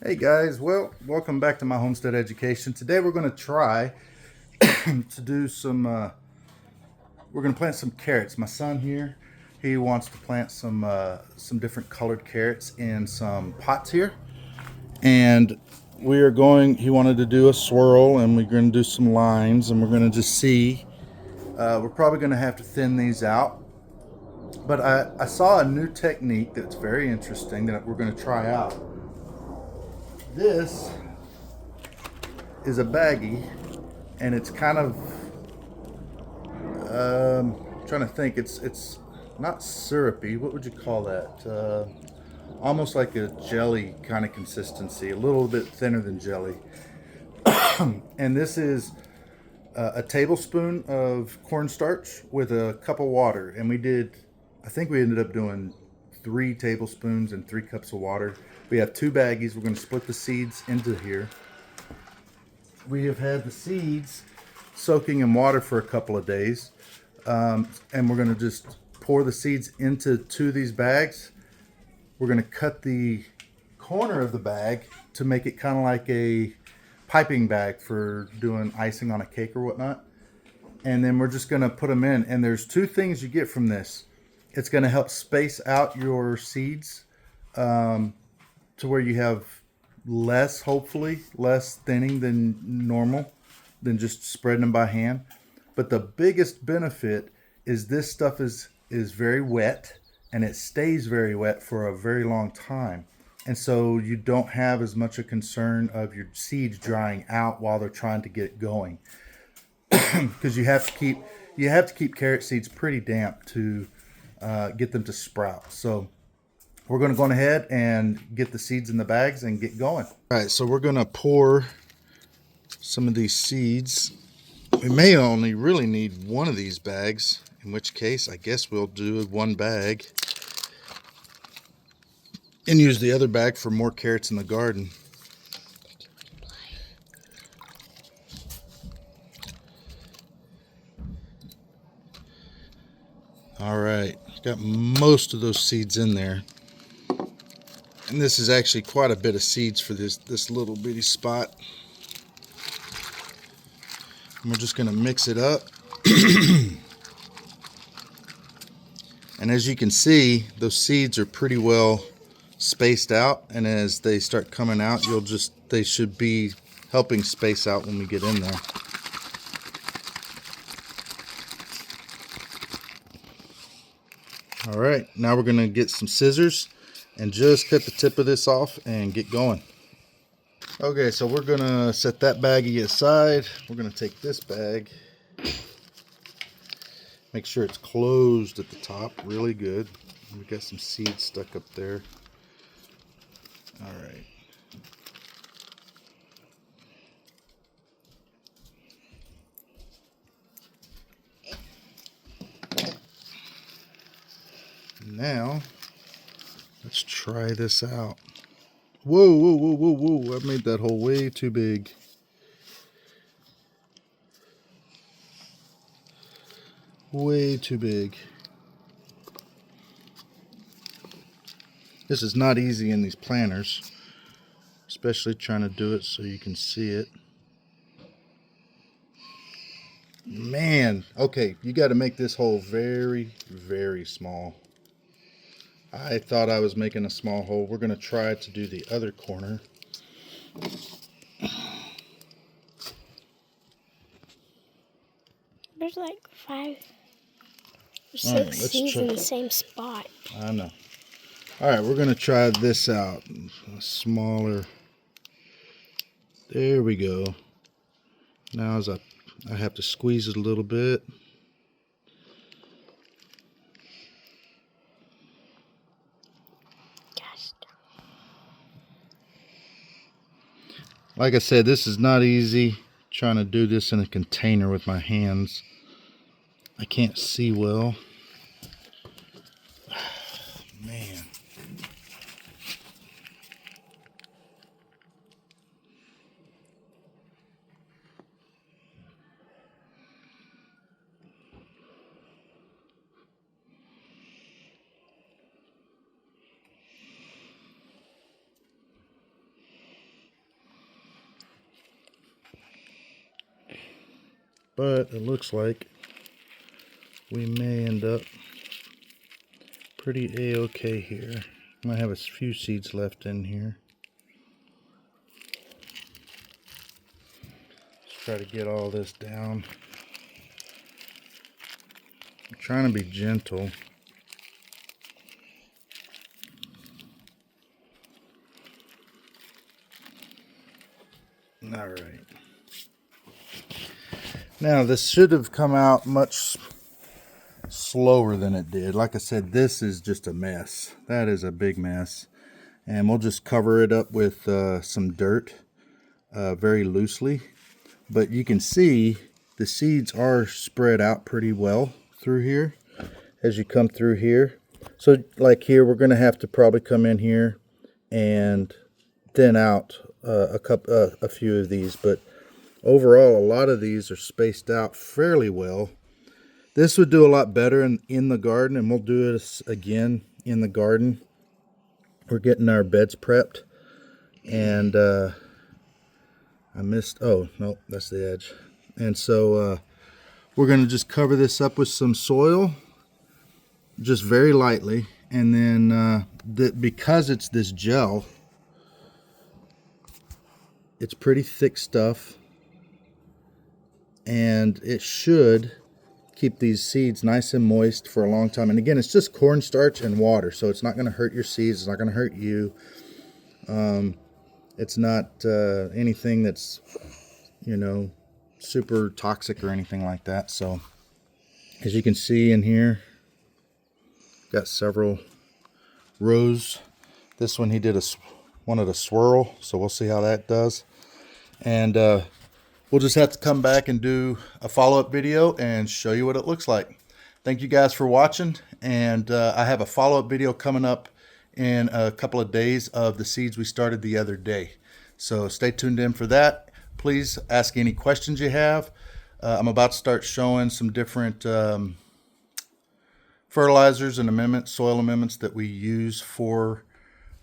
Hey guys, well, welcome back to my homestead education. Today we're going to try to do we're going to plant some carrots. My son here, he wants to plant some different colored carrots in some pots here. And he wanted to do a swirl and we're going to do some lines and we're going to just see. We're probably going to have to thin these out. But I saw a new technique that's very interesting that we're going to try out. This is a baggie and it's kind of trying to think. It's not syrupy. What would you call that? Almost like a jelly kind of consistency, a little bit thinner than jelly. And this is a tablespoon of cornstarch with a cup of water. And I think we ended up doing 3 tablespoons and 3 cups of water. We have 2 baggies. We're going to split the seeds into here. We have had the seeds soaking in water for a couple of days. And we're going to just pour the seeds into 2 of these bags. We're going to cut the corner of the bag to make it kind of like a piping bag for doing icing on a cake or whatnot. And then we're just going to put them in. And there's 2 things you get from this. It's going to help space out your seeds to where you have hopefully less thinning than normal, than just spreading them by hand. But the biggest benefit is this stuff is very wet and it stays very wet for a very long time. And so you don't have as much a concern of your seeds drying out while they're trying to get going. Because you have to keep carrot seeds pretty damp to get them to sprout. So we're going to go ahead and get the seeds in the bags and get going. All right, so we're going to pour some of these seeds. We may only really need 1 of these bags, in which case I guess we'll do 1 bag and use the other bag for more carrots in the garden. All right, got most of those seeds in there. And this is actually quite a bit of seeds for this little bitty spot. And we're just going to mix it up. And as you can see, those seeds are pretty well spaced out, and as they start coming out, they should be helping space out when we get in there. All right, now we're going to get some scissors and just cut the tip of this off and get going. Okay, so we're going to set that baggie aside. We're going to take this bag, make sure it's closed at the top really good. We got some seeds stuck up there. All right. Now, let's try this out. Whoa, whoa, whoa, whoa, whoa. I made that hole way too big. Way too big. This is not easy in these planters, especially trying to do it so you can see it. Man, okay, you got to make this hole very, very small. I thought I was making a small hole. We're going to try to do the other corner. There's like 5 or 6 seeds in the same spot. I know. All right, we're going to try this out. Smaller. There we go. Now as I have to squeeze it a little bit. Like I said, this is not easy trying to do this in a container with my hands. I can't see well. Man. but it looks like we may end up pretty a-okay here. I have a few seeds left in here. Let's try to get all this down. I'm trying to be gentle. All right. Now this should have come out much slower than it did. Like I said, this is just a mess. That is a big mess. And we'll just cover it up with some dirt very loosely. But you can see the seeds are spread out pretty well through here as you come through here. So like here, we're going to have to probably come in here and thin out a few of these. But overall, a lot of these are spaced out fairly well. This would do a lot better in the garden, and we'll do it again in the garden. We're getting our beds prepped, and I missed, oh, no, that's the edge. And so we're going to just cover this up with some soil, just very lightly, and then because it's this gel, it's pretty thick stuff, and it should keep these seeds nice and moist for a long time. And again, it's just cornstarch and water, so it's not going to hurt your seeds. It's not going to hurt you. It's not anything that's, you know, super toxic or anything like that. So as you can see in here, got several rows. This one he wanted a swirl, so we'll see how that does. And we'll just have to come back and do a follow-up video and show you what it looks like. Thank you guys for watching, and I have a follow-up video coming up in a couple of days of the seeds we started the other day. So stay tuned in for that. Please ask any questions you have. I'm about to start showing some different fertilizers and amendments, soil amendments that we use for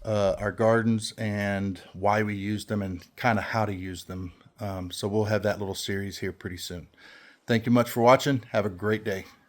our gardens and why we use them and kind of how to use them. So we'll have that little series here pretty soon. Thank you much for watching. Have a great day.